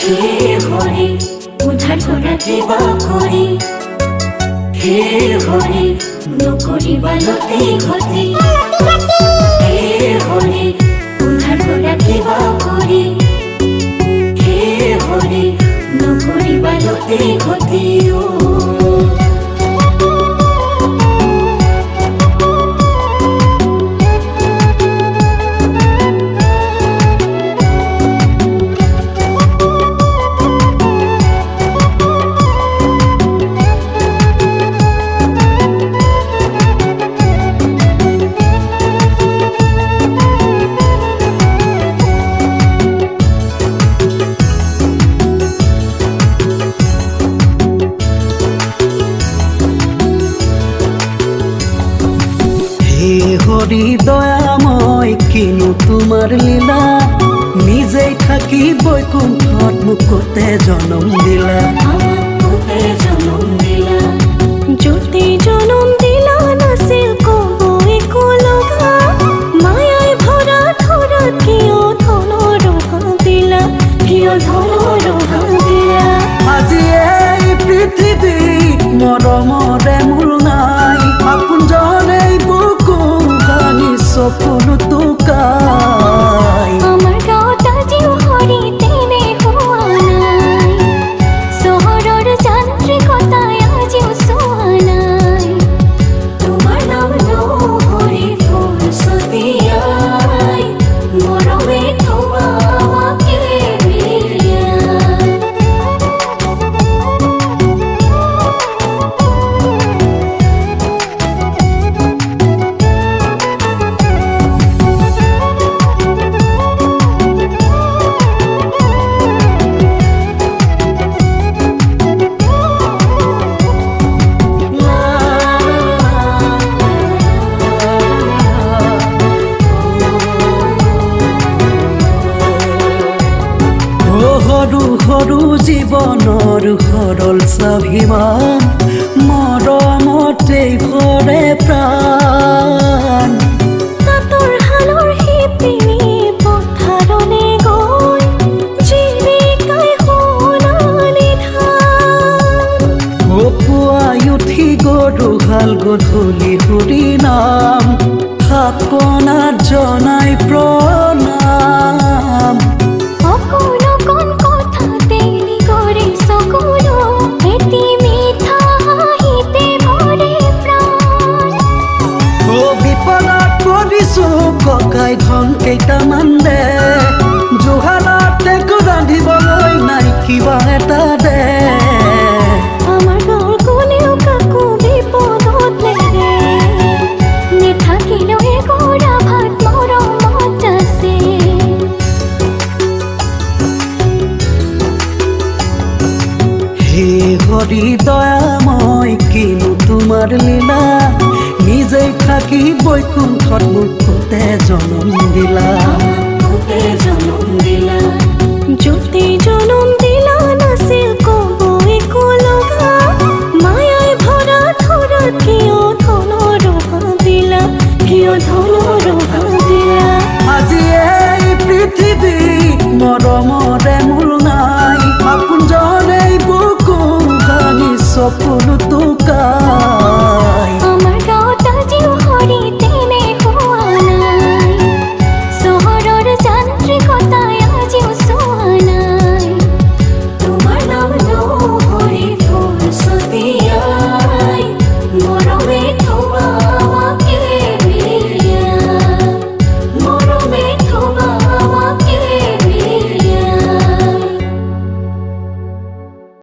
হে হরি উদ্ধার করা কৃপা করি, হে হরি নকরিবা লতি ঘটি, হে হরি উদ্ধার করা কৃপা করি, হে হরি নকরিবা লতি ঘটি। হরি দয়াময় কিনো তোমার লীলা, নিজেই থাকি বৈকুণ্ঠত মুকুতে জনম দিলা, জ্যোতি জনম দিলা নাছিল কব একো লগা, মায়াই ভরা ধৰাত কিয় ধনৰ ৰহা দিলা, কিয় ধনৰ ৰহা দিলা। আজি এই পৃথিৱীত মৰমৰে মূল নাই, আপোনজনেই বুকু ভাঙি চকুলো টুকাই। আমাৰ গাঁৱত আজিও হৰি তেনে হোৱা নাই, চহৰৰ যান্ত্ৰিকতাই আজিও চোৱা নাই। তোমাৰ নাম হৰি ফুল ছটিয়াই, মৰমে তোমাকে বিৰিয়াই। সৰু সৰু জীৱনৰ সৰল স্বাভিমান, মৰমতেই ভৰে প্ৰাণ। তাতৰ হালৰ শিপিনী পথাৰলে গৈ, জীৱিকাই সোণালী ধান। পুৱাই উঠি গৰুহাল গধূলি হৰি নাম, থাপনাত জনাই প্ৰণাম। অকণ অকণ কথাতে কৰি চকুলো, এটি মিঠা হাঁহিতে ভৰে প্ৰাণ। বিপদত পৰিছো ককাই ধন কেইটামান দে, জোহালতে ৰান্ধিবলৈ নাই কিবা এটা দে। আমাৰ গাঁৱৰ কোনেও কাকো বিপদত নেৰে, নেথাকিলেও এগৰা ভাত মৰমত আছে। হে হৰি দয়াময় কিনো তোমাৰ লীলা, নিজেই থাকি বৈকুণ্ঠত মুকুতে জনম দিলা।